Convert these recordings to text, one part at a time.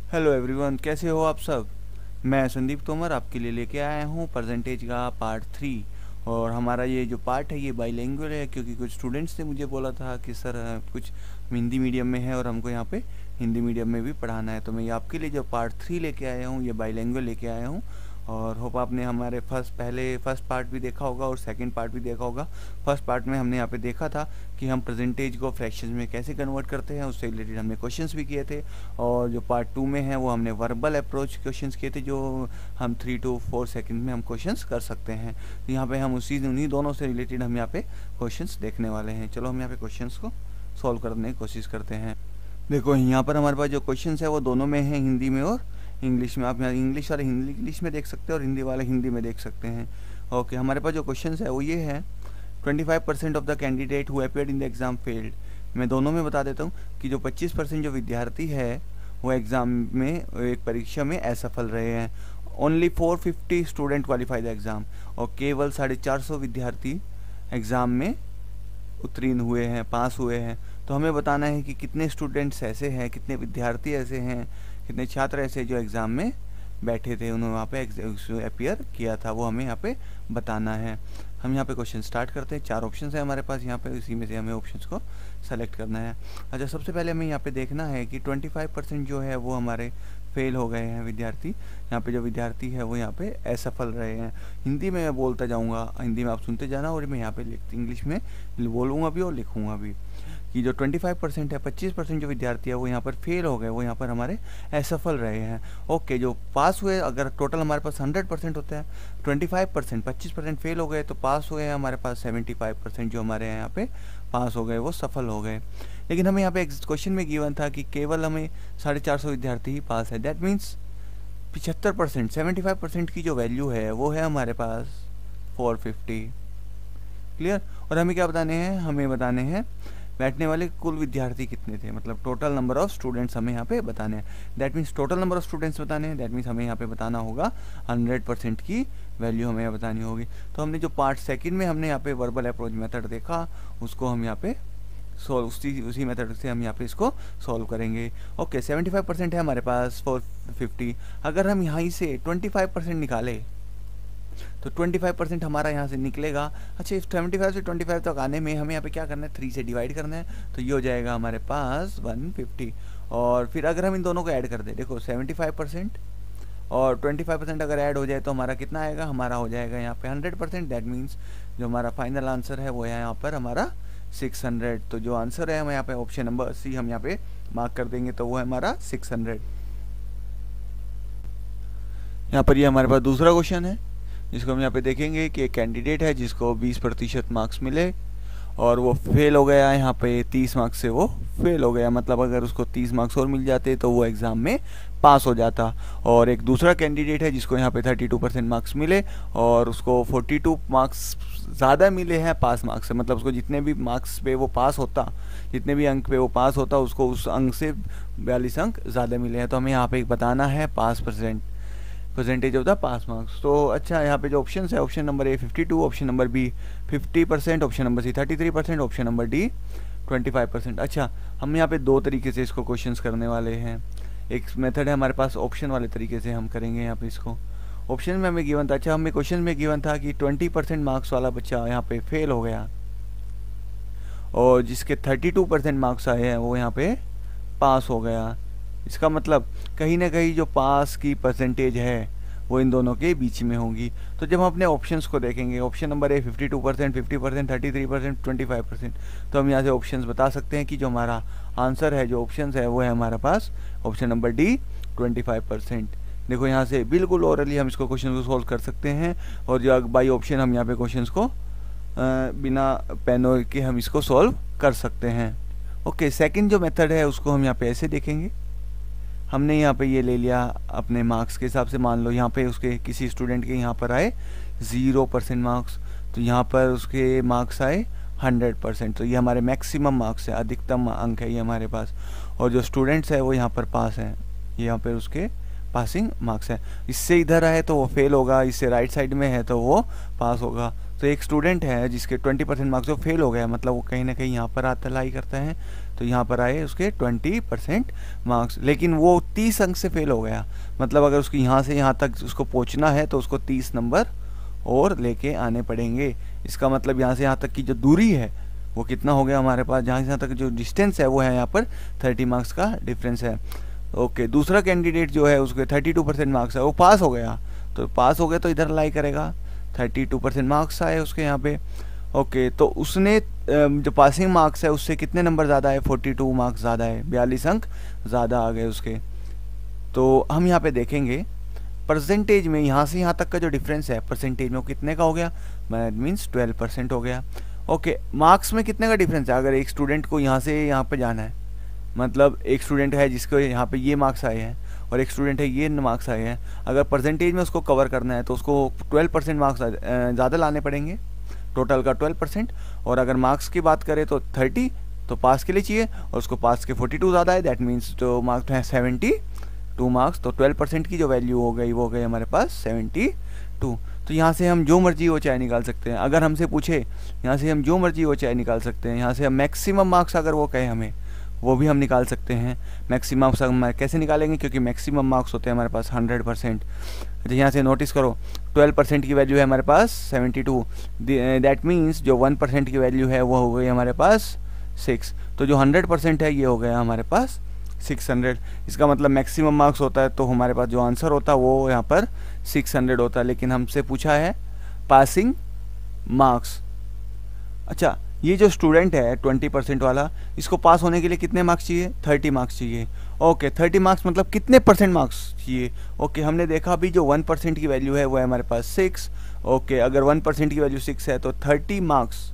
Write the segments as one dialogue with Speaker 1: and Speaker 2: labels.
Speaker 1: Hello everyone, कैसे हो आप सब। मैं संदीप तोमर आपके लिए लेके आया हूँ परसेंटेज का पार्ट 3। और हमारा ये जो पार्ट है ये बाईलिंगुअल है, क्योंकि कुछ स्टूडेंट्स ने मुझे बोला था कि सर कुछ हिंदी मीडियम में है और हमको यहाँ पे हिंदी मीडियम में भी पढ़ाना है। तो मैं ये आपके लिए जो पार्ट 3 लेके आया हूँ ये बाईलिंगुअल लेके आया हूँ। और होप आपने हमारे फर्स्ट पार्ट भी देखा होगा और सेकंड पार्ट भी देखा होगा। फर्स्ट पार्ट में हमने यहाँ पे देखा था कि हम परसेंटेज को फ्रैक्शंस में कैसे कन्वर्ट करते हैं, उससे रिलेटेड हमने क्वेश्चंस भी किए थे। और जो पार्ट 2 में है वो हमने वर्बल अप्रोच क्वेश्चंस किए थे, जो हम 3 to 4 सेकंड में हम क्वेश्चंस कर सकते हैं। तो यहाँ पे हम उन्हीं दोनों से रिलेटेड हम यहाँ पे क्वेश्चंस देखने वाले हैं। चलो हम यहाँ पे क्वेश्चंस को सॉल्व करने की कोशिश करते हैं। देखो यहाँ पर हमारे पास जो क्वेश्चंस है वो दोनों में है, हिंदी में और इंग्लिश में। आप यहाँ इंग्लिश वाले इंग्लिश में देख सकते हैं और हिंदी वाले हिंदी में देख सकते हैं। ओके, हमारे पास जो क्वेश्चंस है वो ये है, 25% of the candidate who appeared in the exam failed. मैं दोनों में बता देता हूँ कि जो 25% जो विद्यार्थी है वो एग्ज़ाम में, एक परीक्षा में असफल रहे हैं। Only 450 student qualify the exam, और केवल 450 विद्यार्थी एग्ज़ाम में उत्तीर्ण हुए हैं, पास हुए हैं। तो हमें बताना है कि कितने स्टूडेंट्स ऐसे हैं, कितने विद्यार्थी ऐसे हैं, कितने छात्र ऐसे जो एग्ज़ाम में बैठे थे, उन्होंने वहाँ पे अपीयर किया था, वो हमें यहाँ पे बताना है। हम यहाँ पे क्वेश्चन स्टार्ट करते हैं। 4 ऑप्शन है हमारे पास यहाँ पे, इसी में से हमें ऑप्शंस को सेलेक्ट करना है। अच्छा, सबसे पहले हमें यहाँ पे देखना है कि 25% जो है वो हमारे फेल हो गए हैं विद्यार्थी। यहाँ पे जो विद्यार्थी है वो यहाँ पे असफल रहे हैं। हिंदी में मैं बोलता जाऊँगा, हिंदी में आप सुनते जाना, और मैं यहाँ पे इंग्लिश में बोलूँगा भी और लिखूँगा भी कि जो 25% है, 25% जो विद्यार्थी है वो यहाँ पर फेल हो गए, वो यहाँ पर हमारे असफल रहे हैं। ओके, जो पास हुए, अगर टोटल हमारे पास 100% होता है, 25% 25% फेल हो गए, तो पास हुए हैं हमारे पास 75% जो हमारे यहाँ पे पास हो गए, वो सफल हो गए। लेकिन हमें यहाँ पे क्वेश्चन में गिवन था कि केवल हमें 450 विद्यार्थी ही पास है। दैट मीन्स 75%, 75% की जो वैल्यू है वो है हमारे पास 450। क्लियर। और हमें क्या बताने हैं, हमें बताने हैं बैठने वाले कुल विद्यार्थी कितने थे, मतलब टोटल नंबर ऑफ स्टूडेंट्स हमें यहाँ पे बताने हैं। That means total number of students बताने हैं। दैट मीन्स हमें यहाँ पे बताना होगा 100% की वैल्यू हमें बतानी होगी। तो हमने जो पार्ट सेकंड में हमने यहाँ पे वर्बल अप्रोच मेथड देखा, उसको हम यहाँ पे सॉल्व उसी मेथड से हम यहाँ पे इसको सॉल्व करेंगे। ओके, 75% है हमारे पास 450। अगर हम यहाँ से 25% निकाले तो 25% हमारा यहाँ से निकलेगा। अच्छा, इस 75 से 25 तक आने में हमें यहाँ पे क्या करना है, 3 से डिवाइड करना है, तो ये हो जाएगा हमारे पास 150। और फिर अगर हम इन दोनों को ऐड कर दें, देखो 75% और 25% अगर ऐड हो जाए तो हमारा कितना आएगा, हमारा हो जाएगा यहाँ पे 100%। दैट मीन्स जो हमारा फाइनल आंसर है वो है यहाँ पर हमारा 600। तो जो आंसर है हम यहाँ पे ऑप्शन नंबर सी हम यहाँ पे मार्क कर देंगे, तो वो है हमारा 600। यहाँ पर ये हमारे पास दूसरा क्वेश्चन है, जिसको हम यहाँ पे देखेंगे कि एक कैंडिडेट है जिसको 20% मार्क्स मिले और वो फेल हो गया। यहाँ पे 30 मार्क्स से वो फेल हो गया, मतलब अगर उसको 30 मार्क्स और मिल जाते तो वो एग्ज़ाम में पास हो जाता। और एक दूसरा कैंडिडेट है जिसको यहाँ पे 32% मार्क्स मिले और उसको 42 मार्क्स ज़्यादा मिले हैं पास मार्क्स से, मतलब उसको जितने भी मार्क्स पे वो पास होता, जितने भी अंक पे वो पास होता, उसको उस अंक से 42 अंक ज़्यादा मिले हैं। तो हमें यहाँ पे बताना है percentage of the pass marks. तो अच्छा, यहाँ पे जो ऑप्शन है, option number A 52, option number B 50%, option number C 33%, option number D 25%। अच्छा, हम यहाँ पे 2 तरीके से इसको क्वेश्चंस करने वाले हैं। एक मेथड है हमारे पास ऑप्शन वाले तरीके से हम करेंगे यहाँ पे इसको। ऑप्शन में हमें गिवन था, अच्छा हमें क्वेश्चन में गिवन था कि 20% मार्क्स वाला बच्चा यहाँ पे फेल हो गया और जिसके 32% मार्क्स आए हैं वो यहाँ पे पास हो गया। इसका मतलब कहीं ना कहीं जो पास की परसेंटेज है वो इन दोनों के बीच में होगी। तो जब हम अपने ऑप्शंस को देखेंगे, ऑप्शन नंबर ए 52%, 50%, 33%, 25%, तो हम यहाँ से ऑप्शंस बता सकते हैं कि जो हमारा आंसर है, जो ऑप्शंस है वो है हमारे पास ऑप्शन नंबर डी 25%। देखो यहाँ से बिल्कुल ओरली हम इसको क्वेश्चन को सॉल्व कर सकते हैं, और जो बाई ऑप्शन हम यहाँ पे क्वेश्चन को बिना पेनों के हम इसको सॉल्व कर सकते हैं। ओके, सेकेंड जो मेथड है उसको हम यहाँ पे ऐसे देखेंगे। हमने यहाँ पे ये ले लिया अपने मार्क्स के हिसाब से, मान लो यहाँ पे उसके किसी स्टूडेंट के यहाँ पर आए 0% मार्क्स, तो यहाँ पर उसके मार्क्स आए 100%, तो ये हमारे मैक्सिमम मार्क्स है, अधिकतम अंक है ये हमारे पास। और जो स्टूडेंट्स है वो यहाँ पर पास हैं, यहाँ पर उसके पासिंग मार्क्स है। इससे इधर आए तो वो फेल होगा, इससे राइट साइड में है तो वो पास होगा। तो एक स्टूडेंट है जिसके 20% मार्क्स, वो फेल हो गया, मतलब वो कहीं ना कहीं यहाँ पर आता लाई करता है, तो यहाँ पर आए उसके 20% मार्क्स, लेकिन वो 30 अंक से फेल हो गया। मतलब अगर उसको यहाँ से यहाँ तक उसको पहुँचना है तो उसको 30 नंबर और लेके आने पड़ेंगे। इसका मतलब यहाँ से यहाँ तक की जो दूरी है वो कितना हो गया हमारे पास, जहाँ से यहाँ तक जो डिस्टेंस है वो है यहाँ पर 30 मार्क्स का डिफरेंस है। ओके, दूसरा कैंडिडेट जो है उसके 32% मार्क्स है, वो पास हो गया, तो पास हो गया तो इधर अलाई करेगा, 32% मार्क्स आए उसके यहाँ पे। ओके, तो उसने जो पासिंग मार्क्स है उससे कितने नंबर ज़्यादा है, 42 मार्क्स ज़्यादा है, 42 अंक ज़्यादा आ गए उसके। तो हम यहाँ पे देखेंगे परसेंटेज में यहाँ से यहाँ तक का जो डिफरेंस है परसेंटेज में वो कितने का हो गया, दैट मीन्स 12% हो गया। ओके, मार्क्स में कितने का डिफरेंस है, अगर एक स्टूडेंट को यहाँ से यहाँ पे जाना है, मतलब एक स्टूडेंट है जिसको यहाँ पे ये मार्क्स आए हैं और एक स्टूडेंट है ये मार्क्स आए हैं, अगर परसेंटेज में उसको कवर करना है तो उसको 12% मार्क्स ज़्यादा लाने पड़ेंगे, टोटल का 12%। और अगर मार्क्स की बात करें तो 30 तो पास के लिए चाहिए, और उसको पास के 42 ज़्यादा है, दैट मीन्स जो मार्क्स है 72 मार्क्स, तो 12% की जो वैल्यू हो गई वो हो गई हमारे पास 72। तो यहाँ से हम जो मर्जी हो चाहे निकाल सकते हैं। अगर हमसे पूछे यहाँ से हम जो मर्जी हो चाहे निकाल सकते हैं, यहाँ से हम मैक्सिमम मार्क्स अगर वो कहे हमें वो भी हम निकाल सकते हैं। मैक्सिमम मार्क्स हम कैसे निकालेंगे, क्योंकि मैक्सिमम मार्क्स होते हैं हमारे पास 100%। तो यहाँ से नोटिस करो 12% की वैल्यू है हमारे पास 72, दैट मीन्स जो 1% की वैल्यू है वो हो गई हमारे पास 6, तो जो 100% है ये हो गया हमारे पास 600। इसका मतलब मैक्सिमम मार्क्स होता है तो हमारे पास जो आंसर होता है वो यहाँ पर 600 होता है, लेकिन हमसे पूछा है पासिंग मार्क्स। अच्छा, ये जो स्टूडेंट है 20% वाला, इसको पास होने के लिए कितने मार्क्स चाहिए, 30 मार्क्स चाहिए। ओके, 30 मार्क्स मतलब कितने परसेंट मार्क्स चाहिए। ओके, हमने देखा अभी जो 1% की वैल्यू है वो है हमारे पास 6। ओके, अगर 1% की वैल्यू 6 है तो 30 मार्क्स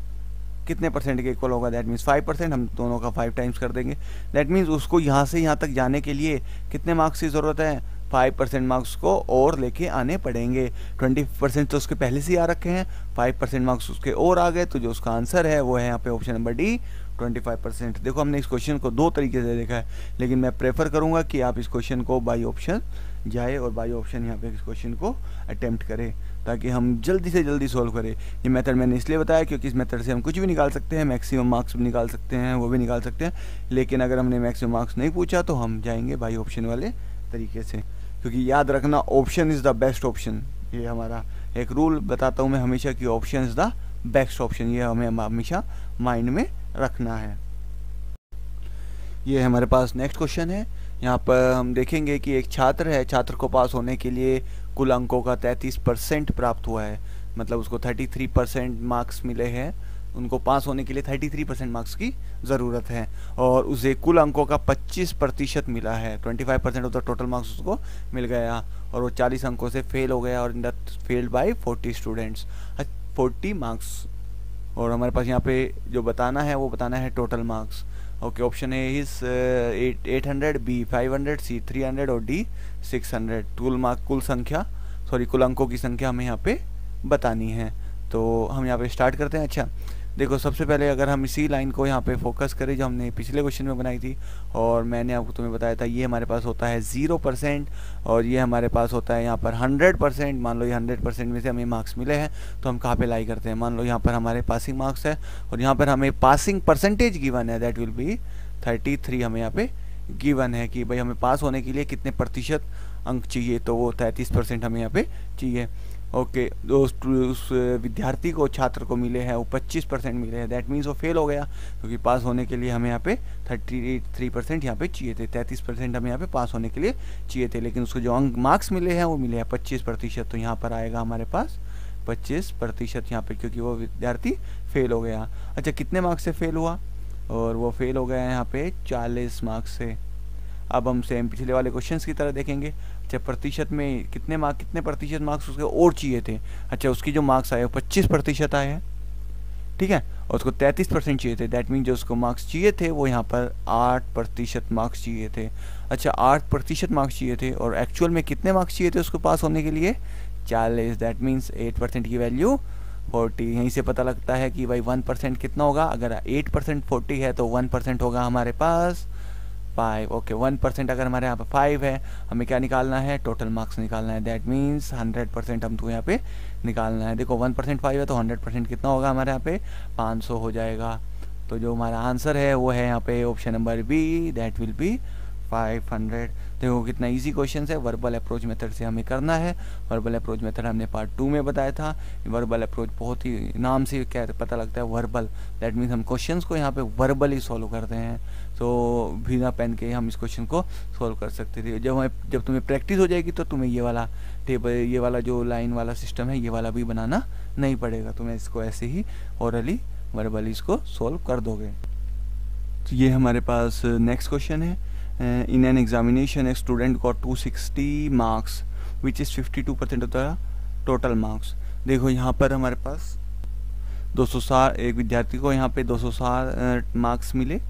Speaker 1: कितने परसेंट के इक्वल होगा, दैट मीन्स 5%। हम दोनों का 5 टाइम्स कर देंगे, दैट मीन्स उसको यहाँ से यहाँ तक जाने के लिए कितने मार्क्स की ज़रूरत है, 5% मार्क्स को और लेके आने पड़ेंगे। 20% तो उसके पहले से ही आ रखे हैं, 5% मार्क्स उसके और आ गए, तो जो उसका आंसर है वो है यहाँ पे ऑप्शन नंबर डी 25%। देखो, हमने इस क्वेश्चन को दो तरीके से देखा है, लेकिन मैं प्रेफर करूँगा कि आप इस क्वेश्चन को बाई ऑप्शन जाए और बाई ऑप्शन यहाँ पे इस क्वेश्चन को अटेम्प्ट करें, ताकि हम जल्दी से जल्दी सॉल्व करें। ये मेथड मैंने इसलिए बताया क्योंकि इस मेथड से हम कुछ भी निकाल सकते हैं, मैक्सिमम मार्क्स भी निकाल सकते हैं, वो भी निकाल सकते हैं, लेकिन अगर हमने मैक्सिमम मार्क्स नहीं पूछा तो हम जाएंगे बाई ऑप्शन वाले तरीके से, क्योंकि याद रखना option is the best option. ये हमारा एक रूल बताता हूँ मैं हमेशा कि option is the best option, ये हमें हमेशा माइंड में रखना है। ये हमारे पास नेक्स्ट क्वेश्चन है। यहाँ पर हम देखेंगे कि एक छात्र है, छात्र को पास होने के लिए कुल अंकों का 33% प्राप्त हुआ है, मतलब उसको 33% मार्क्स मिले हैं, उनको पास होने के लिए 33% मार्क्स की ज़रूरत है, और उसे कुल अंकों का 25% मिला है, 25% ऑफ द टोटल मार्क्स उसको मिल गया, और वो 40 अंकों से फेल हो गया, और in that failed by 40 students, 40 marks. और हमारे पास यहाँ पे जो बताना है वो बताना है total marks. Okay, option A is 800, B 500, C 300 और डी 600। कुल अंकों की संख्या हमें यहाँ पे बतानी है। तो हम यहाँ पे स्टार्ट करते हैं। अच्छा, देखो, सबसे पहले अगर हम इसी लाइन को यहाँ पे फोकस करें जो हमने पिछले क्वेश्चन में बनाई थी, और मैंने आपको तुम्हें बताया था, ये हमारे पास होता है 0% और ये हमारे पास होता है यहाँ पर 100%। मान लो ये 100% में से हमें मार्क्स मिले हैं, तो हम कहाँ पे लाई करते हैं, मान लो यहाँ पर हमारे पासिंग मार्क्स है और यहाँ पर हमें पासिंग परसेंटेज गिवन है, दैट विल बी 33। हमें यहाँ पे गिवन है कि भाई हमें पास होने के लिए कितने प्रतिशत अंक चाहिए, तो वो 33% हमें यहाँ पे चाहिए। ओके, उस विद्यार्थी को, छात्र को मिले हैं वो 25% मिले हैं, दैट मीन्स वो फेल हो गया, क्योंकि पास होने के लिए हमें यहाँ पे 33% यहाँ पे चाहिए थे, 33% हमें यहाँ पे पास होने के लिए चाहिए थे, लेकिन उसको जो अंक मार्क्स मिले हैं वो मिले हैं 25%। तो यहाँ पर आएगा हमारे पास 25% यहाँ पे, क्योंकि वो विद्यार्थी फेल हो गया। अच्छा, कितने मार्क्स से फेल हुआ, और वो फेल हो गया है यहाँ पे 40 मार्क्स से। अब हम सेम पिछले वाले क्वेश्चंस की तरह देखेंगे। अच्छा, प्रतिशत में कितने प्रतिशत मार्क्स उसके और चाहिए थे। अच्छा, उसकी जो मार्क्स आए वो 25% आए हैं, ठीक है, और उसको 33% चाहिए थे, दैट मीन जो उसको मार्क्स चाहिए थे वो यहाँ पर 8% मार्क्स चाहिए थे। अच्छा, 8% मार्क्स चाहिए थे, और एक्चुअल में कितने मार्क्स चाहिए थे उसको पास होने के लिए, 40, दैट मीन्स 8% की वैल्यू 40। यहीं से पता लगता है कि भाई 1% कितना होगा, अगर 8% 40 है तो 1% होगा हमारे पास 5। ओके 1% अगर हमारे यहाँ पे 5 है, हमें क्या निकालना है, टोटल मार्क्स निकालना है। दैट मीन्स 100% हमको यहाँ पे निकालना है। देखो 1% 5 है तो 100% कितना होगा हमारे यहाँ पे 500 हो जाएगा। तो जो हमारा आंसर है वो है यहाँ पे option number B, that will be 500। देखो कितना इजी क्वेश्चन है। वर्बल अप्रोच मेथड से हमें करना है। वर्बल अप्रोच मेथड हमने पार्ट 2 में बताया था। वर्बल अप्रोच बहुत ही नाम से क्या पता लगता है, वर्बल, दैट मीन्स हम क्वेश्चंस को यहाँ पे वर्बली सॉल्व करते हैं। तो बिना पेन के हम इस क्वेश्चन को सॉल्व कर सकते थे। जब तुम्हें प्रैक्टिस हो जाएगी तो तुम्हें ये वाला टेबल, ये वाला जो लाइन वाला सिस्टम है, ये वाला भी बनाना नहीं पड़ेगा। तुम्हें इसको ऐसे ही ओरली वर्बली इसको सॉल्व कर दोगे। तो ये हमारे पास नेक्स्ट क्वेश्चन है। in an examination a student got 260 marks which is 52% of the total marks। देखो यहाँ पर हमारे पास 260, एक विद्यार्थी को यहाँ पे 260 मार्क्स मिले,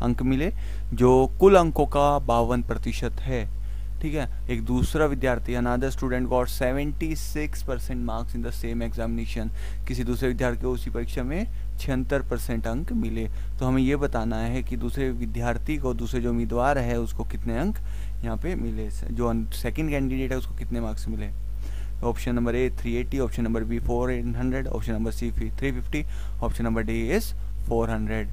Speaker 1: अंक मिले, जो कुल अंकों का 52% है। ठीक है। एक दूसरा विद्यार्थी, another student got 76% marks in the same examination. किसी दूसरे विद्यार्थी को उसी परीक्षा में 76% अंक मिले। तो हमें ये बताना है कि दूसरे विद्यार्थी को, दूसरे जो उम्मीदवार है उसको कितने अंक यहाँ पे मिले, जो सेकंड कैंडिडेट है उसको कितने मार्क्स मिले। Option number A 380, option number B 400, option number C 350, option number D is 400।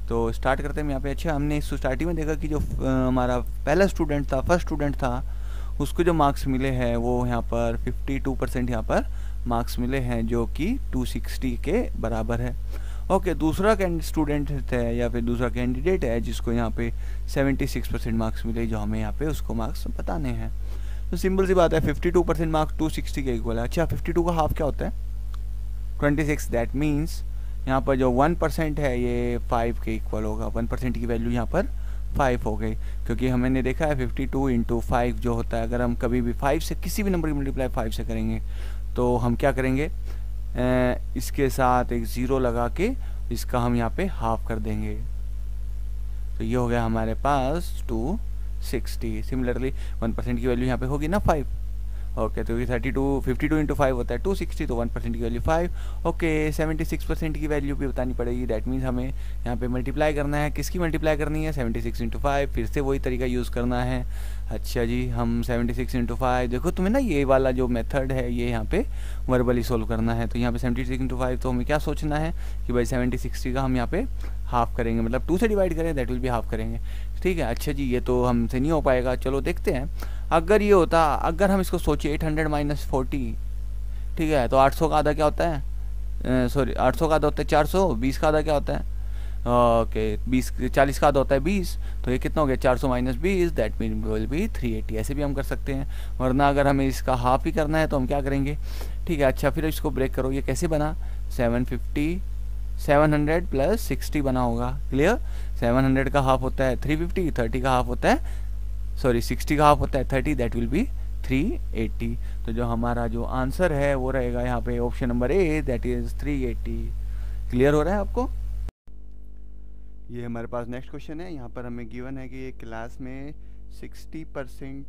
Speaker 1: तो स्टार्ट करते हैं यहाँ पे। अच्छा, हमने इस स्टार्टिंग में देखा कि जो हमारा पहला स्टूडेंट था, फर्स्ट स्टूडेंट था, उसको जो मार्क्स मिले हैं वो यहाँ पर 52% यहाँ पर मार्क्स मिले हैं, जो कि 260 के बराबर है। ओके, दूसरा स्टूडेंट है या फिर दूसरा कैंडिडेट है जिसको यहाँ पे 76% मार्क्स मिले, जो हमें यहाँ पे उसको मार्क्स बताने हैं। तो सिंपल सी बात है, 52% मार्क्स 260 के इक्वल है। अच्छा, 52 का हाफ क्या होता है, 26। दैट मीन्स यहाँ पर जो 1% है ये 5 के इक्वल होगा। 1% की वैल्यू यहाँ पर 5 हो गई, क्योंकि हमने देखा है 52 इंटू 5 जो होता है, अगर हम कभी भी 5 से किसी भी नंबर की मल्टीप्लाई 5 से करेंगे तो हम क्या करेंगे, इसके साथ एक ज़ीरो लगा के इसका हम यहाँ पे हाफ कर देंगे। तो ये हो गया हमारे पास 260। सिमिलरली 1% की वैल्यू यहाँ पे होगी ना 5। ओके, तो ये 52 इंटू 5 होता है 260, तो 1% की वैल्यू 5। ओके, 76% की वैल्यू भी बतानी पड़ेगी। दैट मीन्स हमें यहाँ पे मल्टीप्लाई करना है। किसकी मल्टीप्लाई करनी है, 76 इंटू 5। फिर से वही तरीका यूज़ करना है। अच्छा जी, हम 76 इंटू 5, देखो तुम्हें ना ये वाला जो मेथड है ये यहाँ पे वर्बली सोल्व करना है। तो यहाँ पे 76 इंटू 5, तो हमें क्या सोचना है कि भाई 70 का हम यहाँ पे हाफ करेंगे, मतलब 2 से डिवाइड करें, दैट विल भी हाफ करेंगे। ठीक है। अच्छा जी, ये तो हमसे नहीं हो पाएगा, चलो देखते हैं। अगर ये होता, अगर हम इसको सोचिए 800 माइनस 40, ठीक है, तो 800 का आधा क्या होता है, सॉरी 800 का आधा होता है 400, 20 का आधा क्या होता है, ओके 40 का आधा होता है 20, तो ये कितना हो गया 400 minus 20, that mean will be 380। ऐसे भी हम कर सकते हैं, वरना अगर हमें इसका हाफ ही करना है तो हम क्या करेंगे। ठीक है। अच्छा, फिर इसको ब्रेक करो, ये कैसे बना, 700 प्लस 60 बना होगा। क्लियर। 700 का हाफ होता है 350, 30 का हाफ होता है, सॉरी 60 का हाफ होता है 30, दैट विल बी 380। तो जो हमारा जो आंसर है वो रहेगा यहाँ पे option number A, that is 380। Clear हो रहा है आपको। ये हमारे पास नेक्स्ट क्वेश्चन है। यहाँ पर हमें गिवन है कि एक क्लास में 60%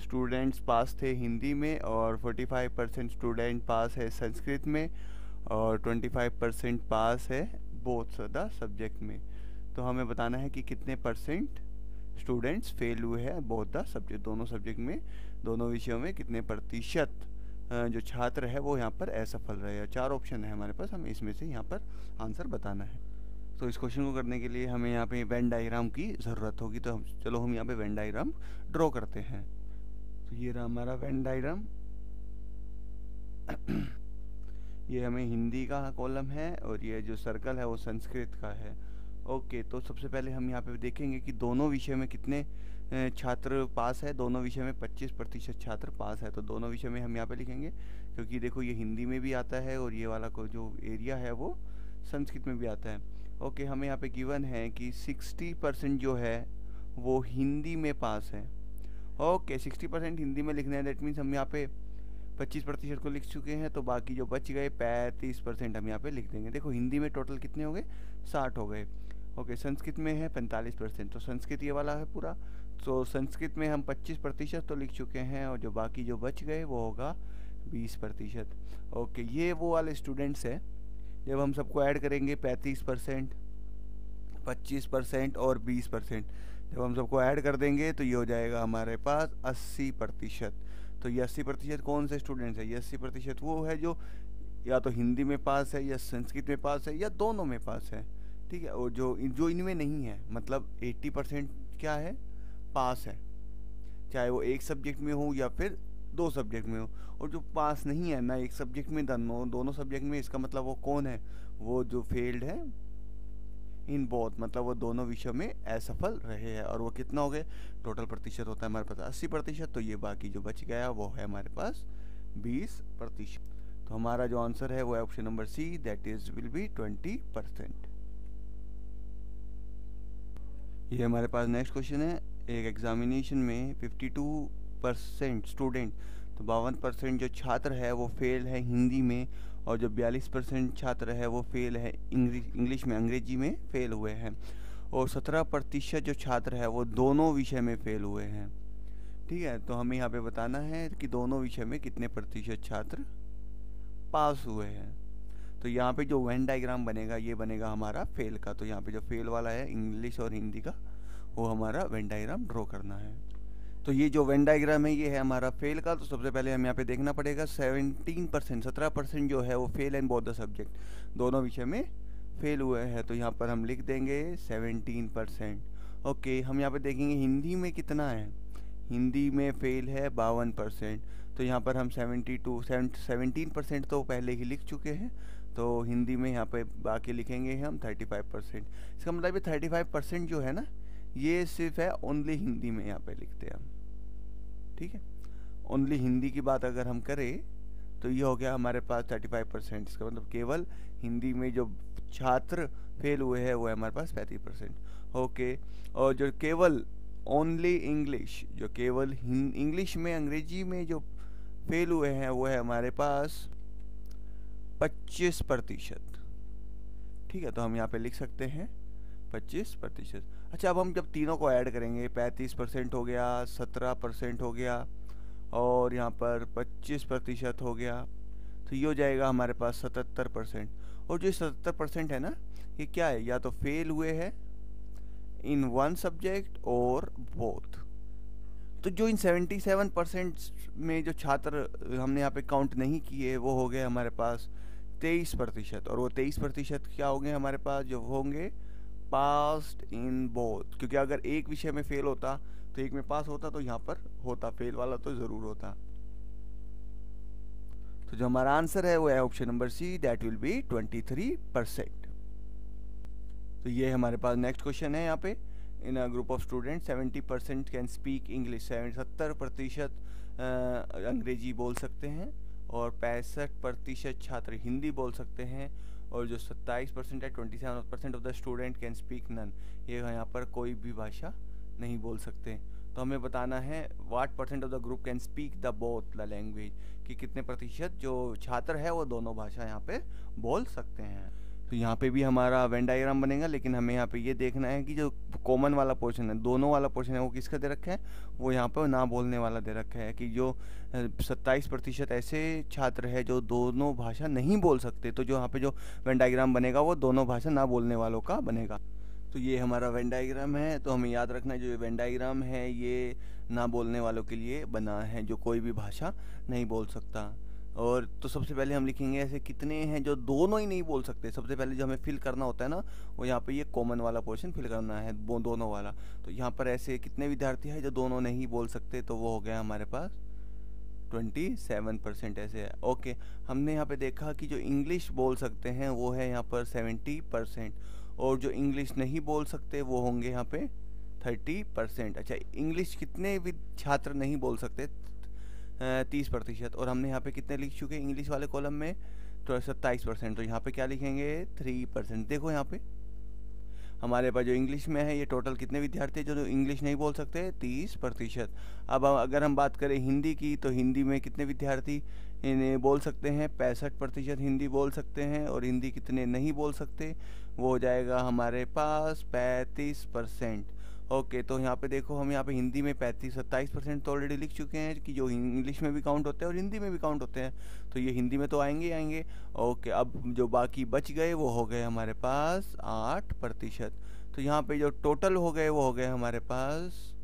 Speaker 1: स्टूडेंट्स पास थे हिंदी में, और 45% स्टूडेंट पास है संस्कृत में, और 25% पास है बोथ द सब्जेक्ट में। तो हमें बताना है कि कितने परसेंट स्टूडेंट्स फेल हुए हैं बोथ द सब्जेक्ट, दोनों सब्जेक्ट में, दोनों विषयों में कितने प्रतिशत जो छात्र है वो यहाँ पर असफल रहे। 4 ऑप्शन है हमारे पास, हमें इसमें से यहाँ पर आंसर बताना है। तो इस क्वेश्चन को करने के लिए हमें यहाँ पे वेन डायग्राम की ज़रूरत होगी। तो चलो हम यहाँ पे वेन डायग्राम ड्रॉ करते हैं। तो ये रहा हमारा वेन डायग्राम। ये हमें हिंदी का कॉलम है, और ये जो सर्कल है वो संस्कृत का है। ओके, तो सबसे पहले हम यहाँ पे देखेंगे कि दोनों विषय में कितने छात्र पास है। दोनों विषय में 25% छात्र पास है। तो दोनों विषय में हम यहाँ पे लिखेंगे, क्योंकि देखो ये हिंदी में भी आता है और ये वाला को जो एरिया है वो संस्कृत में भी आता है। ओके, हमें यहाँ पे गिवन है कि 60% जो है वो हिंदी में पास है। ओके, 60% हिंदी में लिखना है, दैट मीन्स हम यहाँ पे 25% को लिख चुके हैं, तो बाकी जो बच गए 35% हम यहाँ पे लिख देंगे। देखो हिंदी में टोटल कितने हो गए, 60 हो गए। ओके, संस्कृत में है 45%, तो संस्कृत ये वाला है पूरा। तो संस्कृत में हम 25% तो लिख चुके हैं, और जो बाकी जो बच गए वो होगा 20%। ओके, ये वो वाले स्टूडेंट्स हैं, जब हम सबको ऐड करेंगे 35%, 25% और 20%। जब हम सबको ऐड कर देंगे तो ये हो जाएगा हमारे पास 80%। तो ये 80% कौन से स्टूडेंट्स है? ये 80% वो है जो या तो हिंदी में पास है या संस्कृत में पास है या दोनों में पास है, ठीक है। और जो जो इनमें नहीं है, मतलब 80% क्या है? पास है, चाहे वो एक सब्जेक्ट में हो या फिर दो सब्जेक्ट में हो। और जो पास नहीं है ना एक सब्जेक्ट में दोनों सब्जेक्ट में, इसका मतलब वो कौन है? वो जो फेल्ड है इन बोथ, मतलब वो दोनों विषयों में असफल रहे हैं। और वो कितना हो गए? टोटल प्रतिशत होता है हमारे पास 80%, तो ये बाकी जो बच गया वो है हमारे पास 20%। तो हमारा जो आंसर है वो है option number C, that is will be 20%। ये हमारे पास नेक्स्ट क्वेश्चन है। एक एग्जामिनेशन में 52% स्टूडेंट, तो 52% जो छात्र है वो फेल है हिंदी में, और जो 42% छात्र है वो फेल है इंग्लिश में, अंग्रेजी में फेल हुए हैं। और 17% जो छात्र है वो दोनों विषय में फेल हुए हैं, ठीक है। तो हमें यहाँ पे बताना है कि दोनों विषय में कितने प्रतिशत छात्र पास हुए हैं। तो यहाँ पे जो वेन डायग्राम बनेगा ये बनेगा हमारा फेल का। तो यहाँ पे जो फेल वाला है इंग्लिश और हिंदी का, वो हमारा वेन डायग्राम ड्रॉ करना है। तो ये जो वेन डायग्राम है ये है हमारा फेल का। तो सबसे पहले हम यहाँ पे देखना पड़ेगा 17% जो है वो fail in both the subject, दोनों विषय में फेल हुए हैं। तो यहाँ पर हम लिख देंगे 17%। ओके, हम यहाँ पे देखेंगे हिंदी में कितना है। हिंदी में फेल है 52%। तो यहाँ पर हम 17% तो पहले ही लिख चुके हैं, तो हिंदी में यहाँ पे बाकी लिखेंगे हम 35%। इसका मतलब ये 35% जो है ना, ये सिर्फ है ओनली हिंदी में, यहाँ पे लिखते हैं हम, ठीक है। ओनली हिंदी की बात अगर हम करें तो ये हो गया हमारे पास 35%। इसका मतलब केवल हिंदी में जो छात्र फेल हुए हैं वो है हमारे पास 35%। ओके, और जो केवल ओनली इंग्लिश, जो केवल इंग्लिश में, अंग्रेजी में जो फेल हुए हैं वो है हमारे पास 25%, ठीक है। तो हम यहाँ पे लिख सकते हैं 25%। अच्छा, अब हम जब तीनों को ऐड करेंगे, 35% हो गया, 17% हो गया और यहाँ पर 25% हो गया, तो ये हो जाएगा हमारे पास 77%। और जो 77% है ना, ये क्या है? या तो फेल हुए हैं इन वन सब्जेक्ट और बोथ। तो जो इन 77% में जो छात्र हमने यहाँ पे काउंट नहीं किए वो हो गए हमारे पास 23%। और वो 23% क्या हो गए हमारे पास? जो होंगे पास्ड इन बोथ, क्योंकि अगर एक विषय में फेल होता तो एक में पास होता, तो यहाँ पर होता फेल वाला तो जरूर होता। तो जो हमारा आंसर है वो है option number C, that will be 23%। तो ये हमारे पास नेक्स्ट क्वेश्चन है। यहाँ पे in a group of student 70% can speak English, 70% अंग्रेजी बोल सकते हैं और 65% छात्र हिंदी बोल सकते हैं। और जो 27% है, 27% of the student can speak none, ये यहाँ पर कोई भी भाषा नहीं बोल सकते। तो हमें बताना है what percent of the group can speak the both the language, कि कितने प्रतिशत जो छात्र है वो दोनों भाषा यहाँ पे बोल सकते हैं। तो यहाँ पे भी हमारा वेन डायग्राम बनेगा, लेकिन हमें यहाँ पे ये देखना है कि जो कॉमन वाला पोर्शन है, दोनों वाला पोर्शन है, वो किसका दे रखा है? वो यहाँ पर ना बोलने वाला दे रखा है, कि जो 27% ऐसे छात्र है जो दोनों भाषा नहीं बोल सकते। तो जो यहाँ पे जो वेन डायग्राम बनेगा वो दोनों भाषा ना बोलने वालों का बनेगा। तो ये हमारा वेन डायग्राम है। तो हमें याद रखना है जो वेन डायग्राम है ये ना बोलने वालों के लिए बना है, जो कोई भी भाषा नहीं बोल सकता। और तो सबसे पहले हम लिखेंगे ऐसे कितने हैं जो दोनों ही नहीं बोल सकते। सबसे पहले जो हमें फिल करना होता है ना, वो यहाँ पे ये कॉमन वाला पोर्शन फिल करना है, वो दोनों वाला। तो यहाँ पर ऐसे कितने विद्यार्थी हैं जो दोनों नहीं बोल सकते, तो वो हो गया हमारे पास 27% ऐसे है। ओके, हमने यहाँ पे देखा कि जो इंग्लिश बोल सकते हैं वो है यहाँ पर 70%, और जो इंग्लिश नहीं बोल सकते वो होंगे यहाँ पे 30%। अच्छा, इंग्लिश कितने छात्र नहीं बोल सकते? 30%। और हमने यहाँ पे कितने लिख चुके इंग्लिश वाले कॉलम में? तो 27%। तो यहाँ पे क्या लिखेंगे? 3%। देखो यहाँ पे हमारे पास जो इंग्लिश में है ये टोटल कितने विद्यार्थी जो इंग्लिश नहीं बोल सकते? 30%। अब अगर हम बात करें हिंदी की, तो हिंदी में कितने विद्यार्थी इन्हें बोल सकते हैं? 65% हिंदी बोल सकते हैं। और हिंदी कितने नहीं बोल सकते? वो हो जाएगा हमारे पास 35%। ओके, तो यहाँ पे देखो हम यहाँ पे हिंदी में 35-27% तो ऑलरेडी लिख चुके हैं कि जो इंग्लिश में भी काउंट होते हैं और हिंदी में भी काउंट होते हैं, तो ये हिंदी में तो आएंगे ही आएंगे। ओके, अब जो बाकी बच गए वो हो गए हमारे पास 8%। तो यहाँ पे जो टोटल हो गए वो हो गए हमारे पास,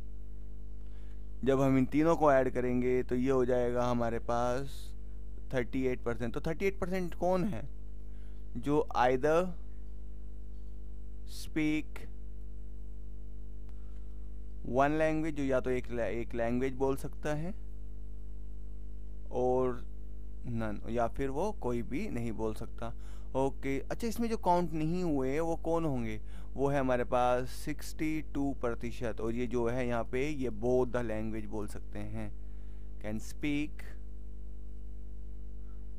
Speaker 1: जब हम इन तीनों को ऐड करेंगे तो ये हो जाएगा हमारे पास 38%। तो 38% कौन है? जो आइदर स्पीक वन लैंग्वेज, जो या तो एक लैंग्वेज बोल सकता है, और नन, या फिर वो कोई भी नहीं बोल सकता। ओके, अच्छा इसमें जो काउंट नहीं हुए वो कौन होंगे? वो है हमारे पास 62%। और ये जो है यहाँ पे ये बोथ द लैंग्वेज बोल सकते हैं, can speak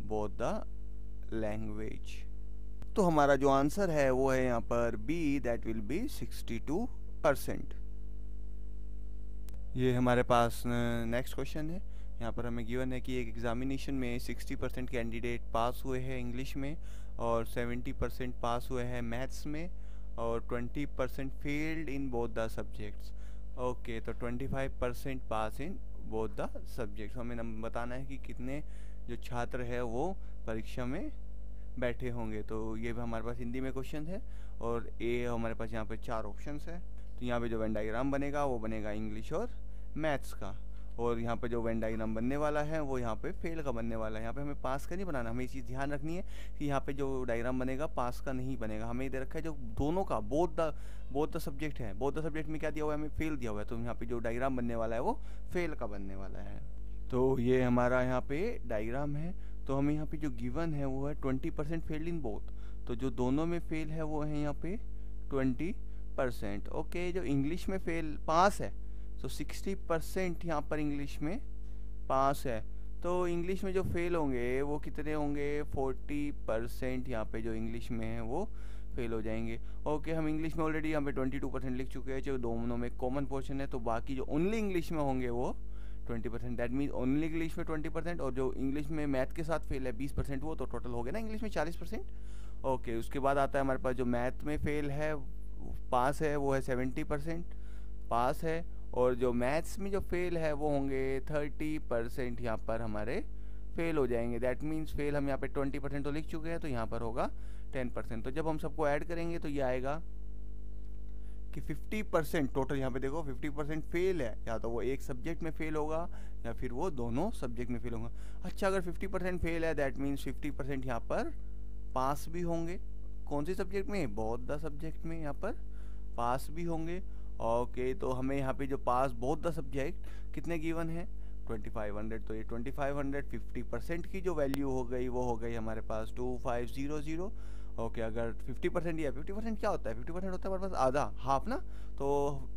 Speaker 1: both the language. तो हमारा जो आंसर है वो है यहाँ पर बी, दैट विल बी 62%। ये हमारे पास नेक्स्ट क्वेश्चन है। यहाँ पर हमें गिवन है कि एक एग्जामिनेशन में 60% कैंडिडेट पास हुए हैं इंग्लिश में, और 70% पास हुए हैं मैथ्स में, और 20% failed in both the subjects. Okay, तो 25% पास इन बोथ द सब्जेक्ट्स। हमें बताना है कि कितने जो छात्र है वो परीक्षा में बैठे होंगे। तो ये भी हमारे पास हिंदी में क्वेश्चन है, और ए हमारे पास यहाँ पे 4 ऑप्शंस है। तो यहाँ पे जो वेन डायग्राम बनेगा वो बनेगा इंग्लिश और मैथ्स का, और यहाँ पे जो वेन डायग्राम बनने वाला है वो यहाँ पे फेल का बनने वाला है। यहाँ पे हमें पास का नहीं बनाना, हमें ये चीज़ ध्यान रखनी है कि यहाँ पे जो डायग्राम बनेगा पास का नहीं बनेगा। हमें इधर रखा है जो दोनों का बोथ द सब्जेक्ट है। बोथ द सब्जेक्ट में क्या दिया हुआ है? हमें फेल दिया हुआ है, तो यहाँ पे जो डायग्राम बनने वाला है वो फेल का बनने वाला है। तो ये हमारा यहाँ पे डायग्राम है। तो हमें यहाँ पे जो गिवन है वो है 20% फेल्ड इन बोथ। तो जो दोनों में फेल है वो है यहाँ पे 20%। ओके, जो इंग्लिश में फेल पास है, तो 60% यहाँ पर इंग्लिश में पास है। तो इंग्लिश में जो फेल होंगे वो कितने होंगे? 40% यहाँ पे जो इंग्लिश में है वो फेल हो जाएंगे। ओके, हम इंग्लिश में ऑलरेडी यहाँ पे 22% लिख चुके हैं, जो दोनों में कॉमन पोर्शन है। तो बाकी जो ओनली इंग्लिश में होंगे वो 20%, दैट मीन्स ओनली इंग्लिश में 20%, और जो इंग्लिश में मैथ के साथ फेल है 20%, वो तो टोटल हो गया ना इंग्लिश में 40%। ओके, उसके बाद आता है हमारे पास जो मैथ में फेल है पास है वो है 70% पास है, और जो मैथ्स में जो फेल है वो होंगे 30% यहाँ पर हमारे फेल हो जाएंगे। दैट मीन्स फेल हम यहाँ पे 20% तो लिख चुके हैं, तो यहाँ पर होगा 10%। तो जब हम सबको ऐड करेंगे तो ये आएगा कि 50% टोटल। यहाँ पे देखो 50% फेल है, या तो वो एक सब्जेक्ट में फेल होगा या फिर वो दोनों सब्जेक्ट में फेल होगा। अच्छा, अगर 50% फेल है दैट मीन्स 50% यहाँ पर पास भी होंगे। कौन सी सब्जेक्ट में? बोथ द सब्जेक्ट में यहाँ पर पास भी होंगे। ओके, तो हमें यहाँ पे जो पास बोथ द सब्जेक्ट कितने गिवन है? 2500। तो ये 2500 50% की जो वैल्यू हो गई वो हो गई हमारे पास 2500। ओके, अगर 50% या 50% क्या होता है? 50% होता है हमारे पास आधा, हाफ ना। तो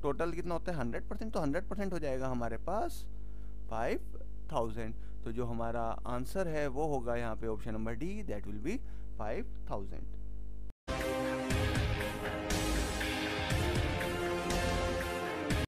Speaker 1: टोटल कितना होता है? 100%। तो 100% हो जाएगा हमारे पास 5000। तो जो हमारा आंसर है वो होगा यहाँ पे option number D, that will B 5000।